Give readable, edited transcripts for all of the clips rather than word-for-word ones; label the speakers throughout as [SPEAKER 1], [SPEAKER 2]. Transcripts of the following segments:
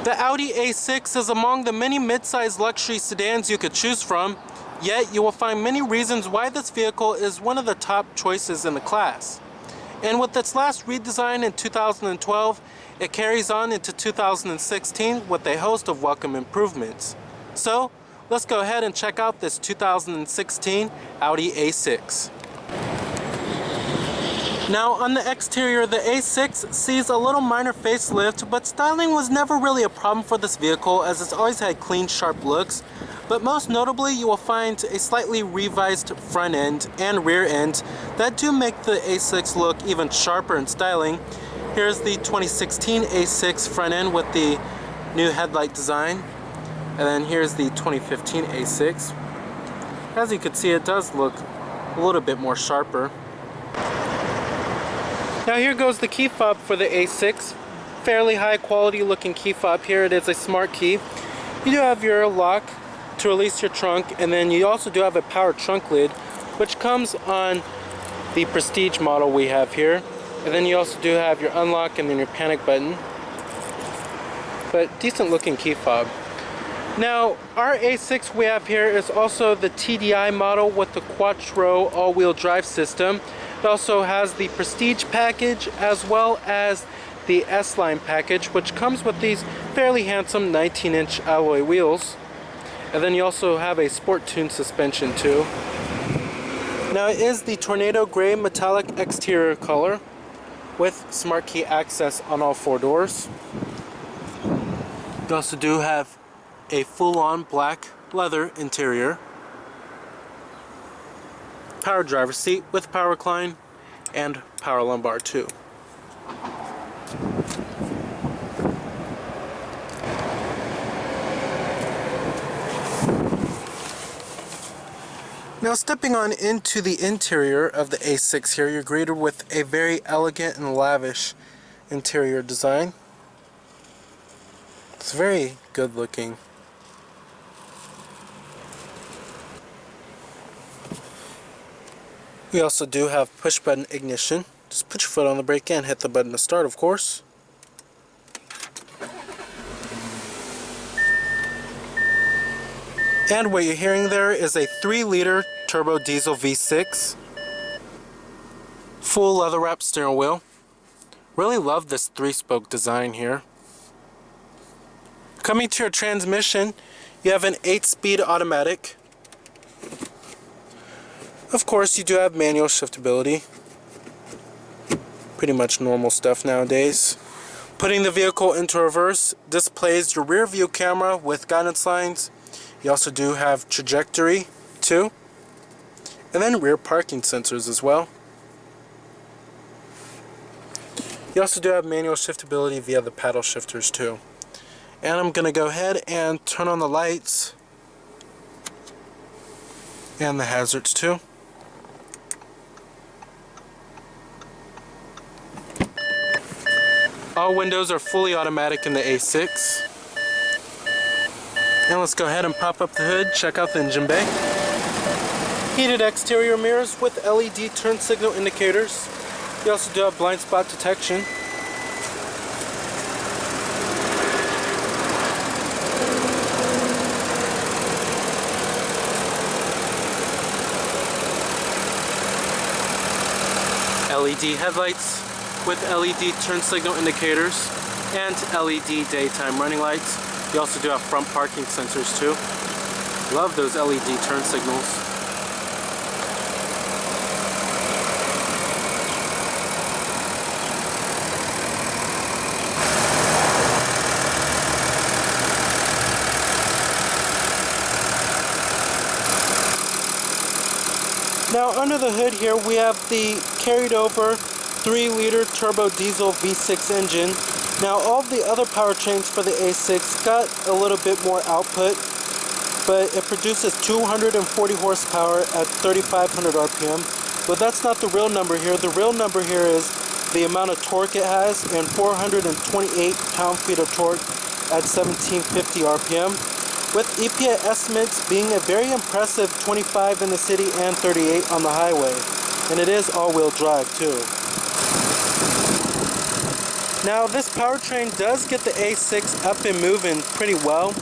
[SPEAKER 1] The Audi A6 is among the many mid-size luxury sedans you could choose from, yet you will find many reasons why this vehicle is one of the top choices in the class. And with its last redesign in 2012, it carries on into 2016 with a host of welcome improvements. So, let's go ahead and check out this 2016 Audi A6. Now on the exterior, the A6 sees a little minor facelift, but styling was never really a problem for this vehicle as it's always had clean, sharp looks. But most notably, you will find a slightly revised front end and rear end that do make the A6 look even sharper in styling. Here's the 2016 A6 front end with the new headlight design. And then here's the 2015 A6. As you can see, it does look a little bit more sharper. Now here goes the key fob for the A6. Fairly high quality looking key fob here. It is a smart key. You do have your lock to release your trunk, and then you also do have a power trunk lid, which comes on the Prestige model we have here. And then you also do have your unlock and then your panic button. But decent looking key fob. Now our A6 we have here is also the TDI model with the Quattro all-wheel drive system. It also has the Prestige package as well as the S-Line package, which comes with these fairly handsome 19-inch alloy wheels. And then you also have a Sport Tune suspension too. Now it is the Tornado Gray metallic exterior color with smart key access on all four doors. You also do have a full-on black leather interior. Power driver seat with power recline and power lumbar too. Now stepping on into the interior of the A6 here, you're greeted with a very elegant and lavish interior design. It's very good looking. We also do have push button ignition. Just put your foot on the brake and hit the button to start, of course. And what you're hearing there is a 3-liter turbo diesel V6. Full leather wrapped steering wheel. Really love this 3-spoke design here. Coming to your transmission, you have an 8-speed automatic. Of course, you do have manual shiftability. Pretty much normal stuff nowadays. Putting the vehicle into reverse displays your rear view camera with guidance lines. You also do have trajectory too. And then rear parking sensors as well. You also do have manual shiftability via the paddle shifters too. And I'm going to go ahead and turn on the lights and the hazards too. All windows are fully automatic in the A6. And let's go ahead and pop up the hood, check out the engine bay. Heated exterior mirrors with LED turn signal indicators. You also do have blind spot detection. LED headlights with LED turn signal indicators and LED daytime running lights. You also do have front parking sensors too. Love those LED turn signals. Now under the hood here we have the carried over 3-liter turbo diesel V6 engine. Now all of the other powertrains for the A6 got a little bit more output, but it produces 240 horsepower at 3,500 RPM. But that's not the real number here. The real number here is the amount of torque it has, and 428 pound-feet of torque at 1,750 RPM. With EPA estimates being a very impressive 25 in the city and 38 on the highway. And it is all-wheel drive too. Now this powertrain does get the A6 up and moving pretty well.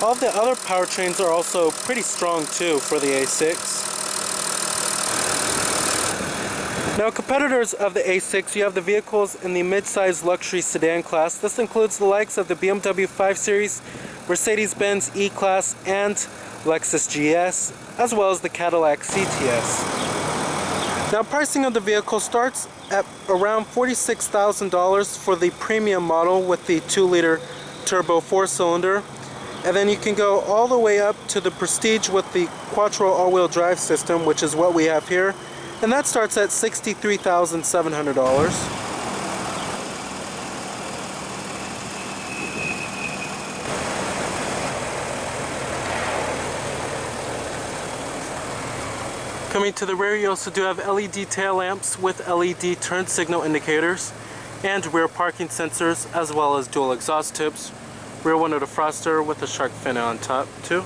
[SPEAKER 1] All the other powertrains are also pretty strong too for the A6. Now competitors of the A6, you have the vehicles in the mid-size luxury sedan class. This includes the likes of the BMW 5 Series, Mercedes-Benz E-Class, and Lexus GS, as well as the Cadillac CTS. Now pricing of the vehicle starts at around $46,000 for the premium model with the 2-liter turbo 4-cylinder. And then you can go all the way up to the Prestige with the Quattro all-wheel drive system, which is what we have here. And that starts at $63,700. Coming to the rear, you also do have LED tail lamps with LED turn signal indicators and rear parking sensors, as well as dual exhaust tips. Rear window defroster with a shark fin on top too.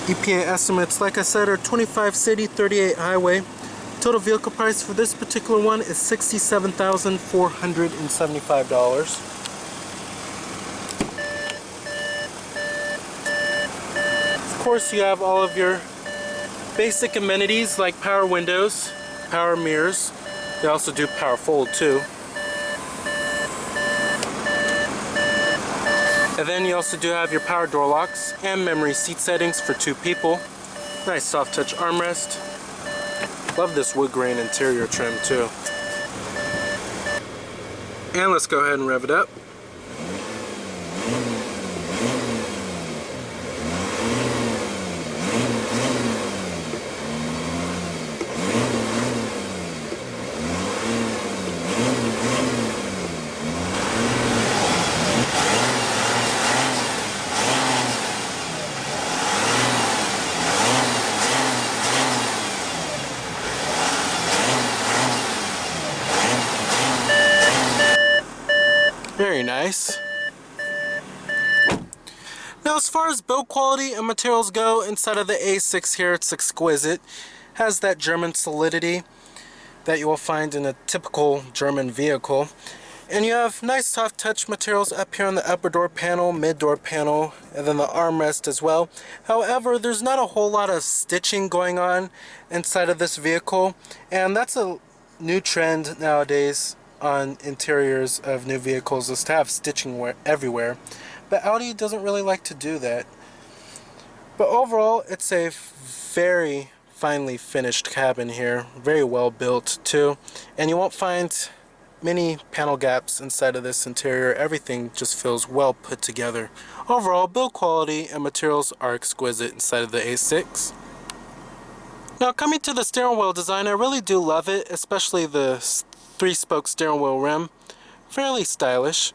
[SPEAKER 1] EPA estimates, like I said, are 25 city, 38 highway. Total vehicle price for this particular one is $67,475. Of course, you have all of your basic amenities like power windows, power mirrors. They also do power fold too. And then you also do have your power door locks and memory seat settings for 2 people. Nice soft touch armrest. Love this wood grain interior trim too. And let's go ahead and rev it up. Very nice. Now as far as build quality and materials go, inside of the A6 here, it's exquisite. Has that German solidity that you will find in a typical German vehicle. And you have nice soft touch materials up here on the upper door panel, mid door panel, and then the armrest as well. However, there's not a whole lot of stitching going on inside of this vehicle, and that's a new trend nowadays on interiors of new vehicles, is to have stitching everywhere, but Audi doesn't really like to do that. But overall, it's a very finely finished cabin here, very well built too, and you won't find many panel gaps inside of this interior. Everything just feels well put together. Overall, build quality and materials are exquisite inside of the A6. Now coming to the steering wheel design, I really do love it, especially the 3-spoke steering wheel rim. Fairly stylish.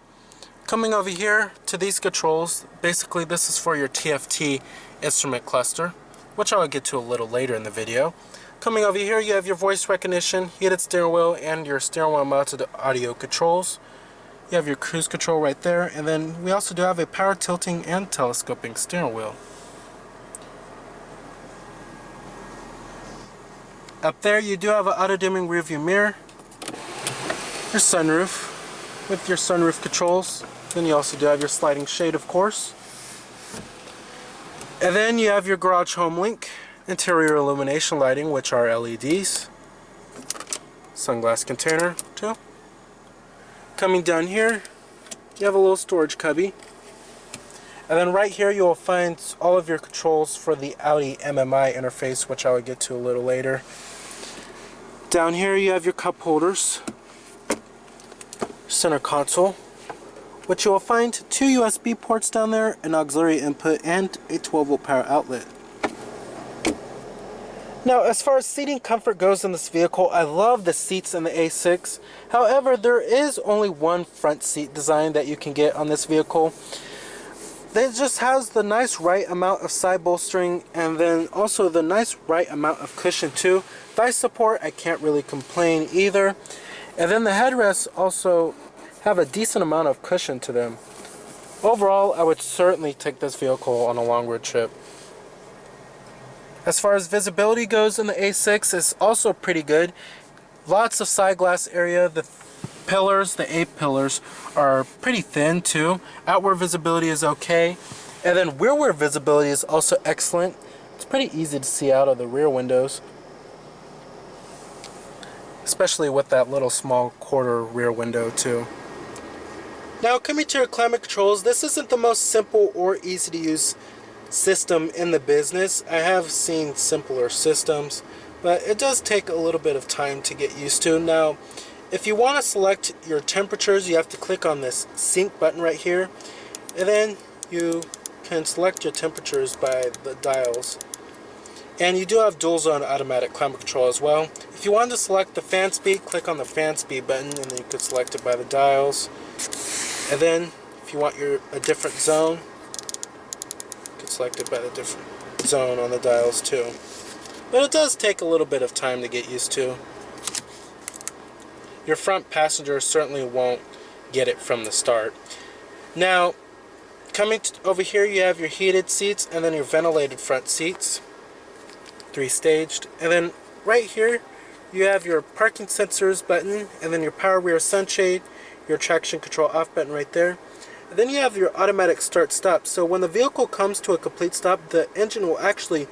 [SPEAKER 1] Coming over here to these controls, basically this is for your Tft Instrument Cluster, which I'll get to a little later in the video. Coming over here, you have your voice recognition, heated steering wheel, and your steering wheel mounted audio controls. You have your cruise control right there, and then we also do have a power tilting and telescoping steering wheel. Up there you do have an auto-dimming rearview mirror, your sunroof with your sunroof controls. Then you also do have your sliding shade, of course. And then you have your garage home link, interior illumination lighting, which are LEDs. Sunglass container too. Coming down here, you have a little storage cubby. And then right here you will find all of your controls for the Audi Mmi interface, which I will get to a little later. Down here you have your cup holders, center console, which you will find 2 USB ports down there, an auxiliary input, and a 12-volt power outlet. Now, as far as seating comfort goes in this vehicle, I love the seats in the A6. However, there is only one front seat design that you can get on this vehicle. It just has the nice right amount of side bolstering, and then also the nice right amount of cushion too. Thigh support, I can't really complain either. And then the headrests also have a decent amount of cushion to them. Overall, I would certainly take this vehicle on a long road trip. As far as visibility goes in the A6, it's also pretty good. Lots of side glass area. The pillars, the A pillars, are pretty thin too. Outward visibility is okay. And then rearward visibility is also excellent. It's pretty easy to see out of the rear windows, especially with that little small quarter rear window too. Now coming to your climate controls, this isn't the most simple or easy to use system in the business. I have seen simpler systems, but it does take a little bit of time to get used to. Now, if you want to select your temperatures, you have to click on this sync button right here, and then you can select your temperatures by the dials. And you do have dual zone automatic climate control as well. If you want to select the fan speed, click on the fan speed button, and then you could select it by the dials. And then if you want a different zone, selected by the different zone on the dials too. But it does take a little bit of time to get used to. Your front passenger certainly won't get it from the start. Now, coming over here, you have your heated seats and then your ventilated front seats, 3-staged. And then right here, you have your parking sensors button, and then your power rear sunshade, your traction control off button right there. And then you have your automatic start stop. So when the vehicle comes to a complete stop, the engine will actually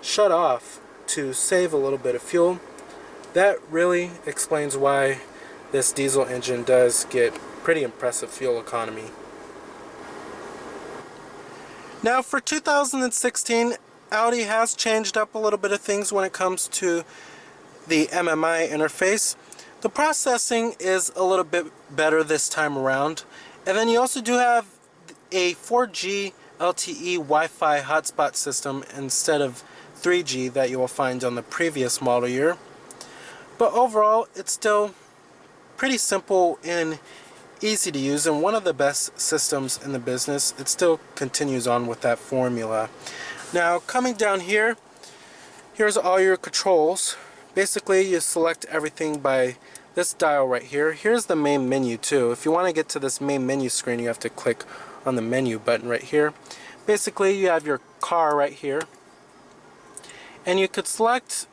[SPEAKER 1] shut off to save a little bit of fuel. That really explains why this diesel engine does get pretty impressive fuel economy. Now for 2016, Audi has changed up a little bit of things when it comes to the Mmi interface. The processing is a little bit better this time around. And then you also do have a 4G LTE Wi-Fi hotspot system instead of 3G that you will find on the previous model year. But overall, it's still pretty simple and easy to use, and one of the best systems in the business. It still continues on with that formula. Now, coming down here, here's all your controls. Basically, you select everything by this dial right here. Here's the main menu too. If you want to get to this main menu screen, you have to click on the menu button right here. Basically, you have your car right here, and you could select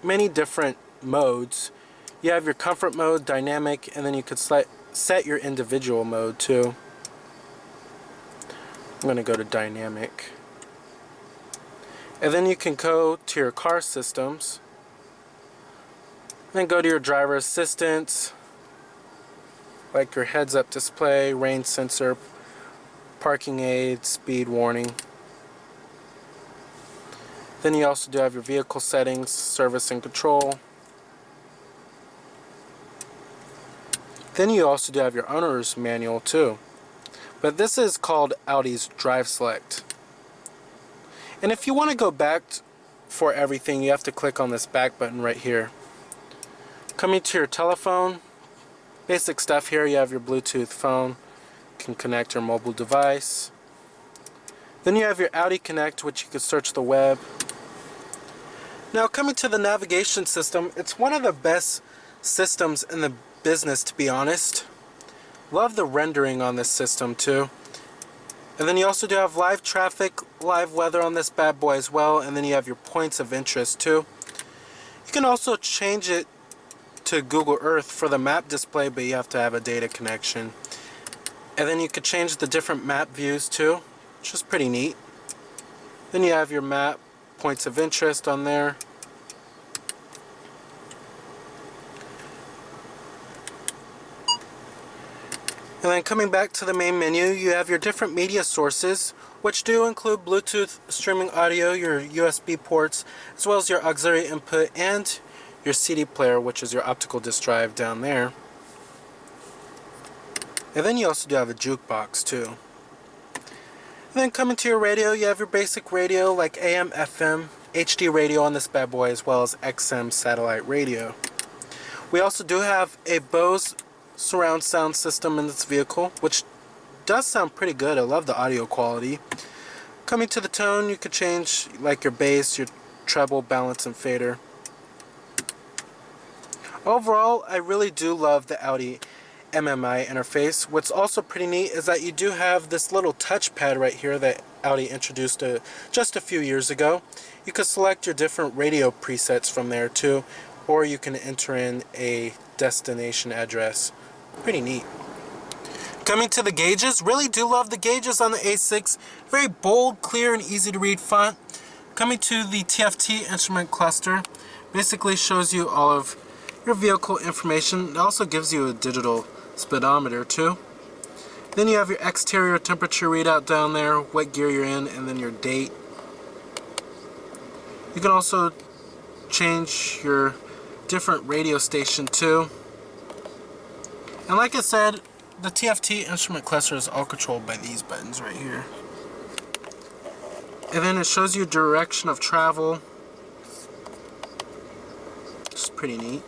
[SPEAKER 1] many different modes. You have your comfort mode, dynamic, and then you could set your individual mode too. I'm going to go to dynamic. And then you can go to your car systems. Then go to your driver assistance, like your heads-up display, rain sensor, parking aid, speed warning. Then you also do have your vehicle settings, service and control. Then you also do have your owner's manual too. But this is called Audi's Drive Select. And if you want to go back for everything, you have to click on this back button right here. Coming to your telephone, basic stuff here. You have your Bluetooth phone, you can connect your mobile device. Then you have your Audi Connect, which you can search the web. Now coming to the navigation system, it's one of the best systems in the business, to be honest. Love the rendering on this system too. And then you also do have live traffic, live weather on this bad boy as well, and then you have your points of interest too. You can also change it to Google Earth for the map display, but you have to have a data connection. And then you could change the different map views too, which is pretty neat. Then you have your map, points of interest on there. And then coming back to the main menu, you have your different media sources, which do include Bluetooth streaming audio, your USB ports, as well as your auxiliary input and your CD player, which is your optical disc drive down there. And then you also do have a jukebox too. And then coming to your radio, you have your basic radio like AM, FM, HD radio on this bad boy, as well as XM satellite radio. We also do have a Bose surround sound system in this vehicle, which does sound pretty good. I love the audio quality. Coming to the tone, you could change like your bass, your treble, balance, and fader. Overall, I really do love the Audi Mmi interface. What's also pretty neat is that you do have this little touchpad right here that Audi introduced just a few years ago. You could select your different radio presets from there too, or you can enter in a destination address. Pretty neat. Coming to the gauges, really do love the gauges on the A6. Very bold, clear, and easy to read font. Coming to the Tft Instrument Cluster, basically shows you all of your vehicle information. It also gives you a digital speedometer too. Then you have your exterior temperature readout down there, what gear you're in, and then your date. You can also change your different radio station too. And like I said, the Tft Instrument Cluster is all controlled by these buttons right here. And then it shows you direction of travel. It's pretty neat.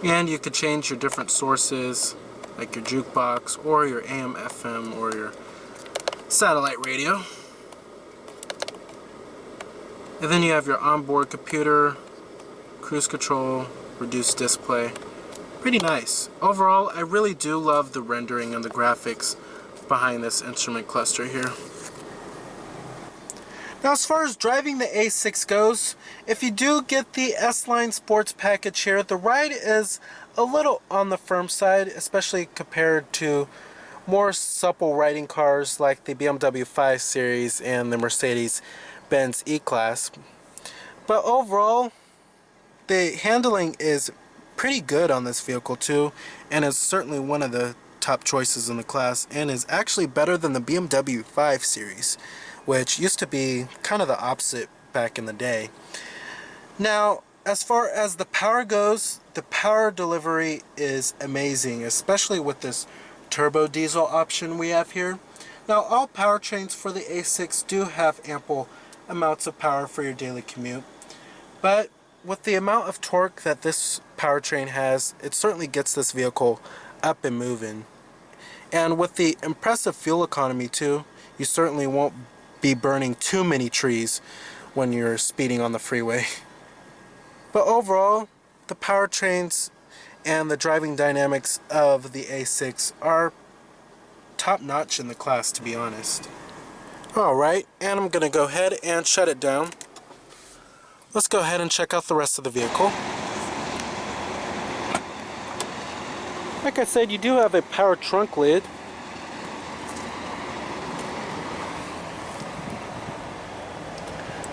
[SPEAKER 1] And you could change your different sources, like your jukebox, or your AM, FM, or your satellite radio. And then you have your onboard computer, cruise control, reduced display. Pretty nice. Overall, I really do love the rendering and the graphics behind this instrument cluster here. Now, as far as driving the A6 goes, if you do get the S-Line Sports package here, the ride is a little on the firm side, especially compared to more supple riding cars like the BMW 5 Series and the Mercedes-Benz E-Class. But overall, the handling is pretty good on this vehicle too, and is certainly one of the top choices in the class, and is actually better than the BMW 5 Series, which used to be kind of the opposite back in the day. Now, as far as the power goes, the power delivery is amazing, especially with this turbo diesel option we have here. Now, all powertrains for the A6 do have ample amounts of power for your daily commute, but with the amount of torque that this powertrain has, it certainly gets this vehicle up and moving. And with the impressive fuel economy too, you certainly won't be burning too many trees when you're speeding on the freeway. But overall, the powertrains and the driving dynamics of the A6 are top-notch in the class, to be honest. Alright, and I'm going to go ahead and shut it down. Let's go ahead and check out the rest of the vehicle. Like I said, you do have a power trunk lid.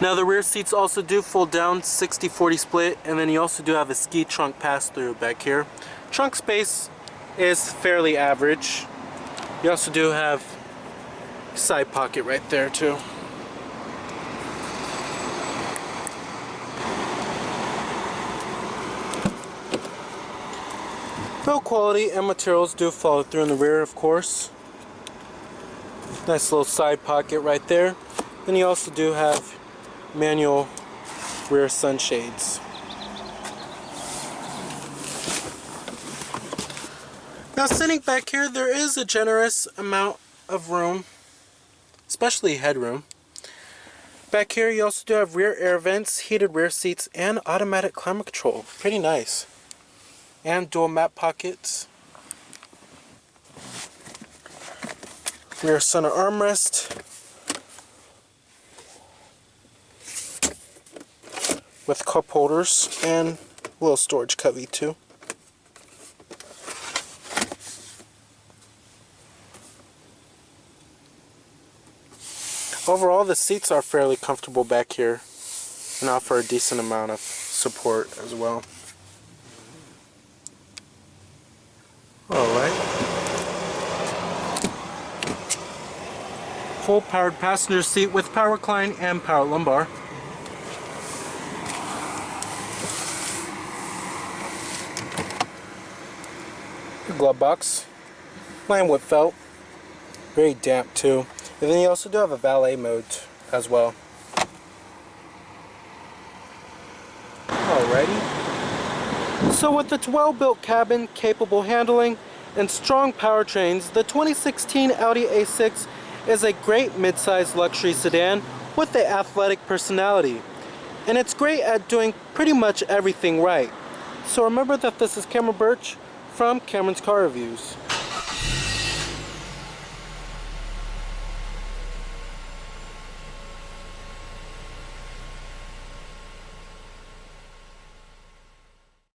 [SPEAKER 1] Now the rear seats also do fold down, 60-40 split, and then you also do have a ski trunk pass-through back here. Trunk space is fairly average. You also do have a side pocket right there too. Build quality and materials do follow through in the rear, of course. Nice little side pocket right there. Then you also do have manual rear sunshades. Now, sitting back here, there is a generous amount of room, especially headroom. Back here you also do have rear air vents, heated rear seats, and automatic climate control. Pretty nice. And dual map pockets. Rear center armrest. With cup holders and a little storage cubby too. Overall, the seats are fairly comfortable back here and offer a decent amount of support as well. Alright. Full powered passenger seat with power recline and power lumbar. Your glove box. Lined with felt. Very damp too. And then you also do have a valet mode as well. Alrighty. So with its well-built cabin, capable handling, and strong powertrains, the 2016 Audi A6 is a great mid-size luxury sedan with an athletic personality. And it's great at doing pretty much everything right. So remember that this is Cameron Birch from Cameron's Car Reviews.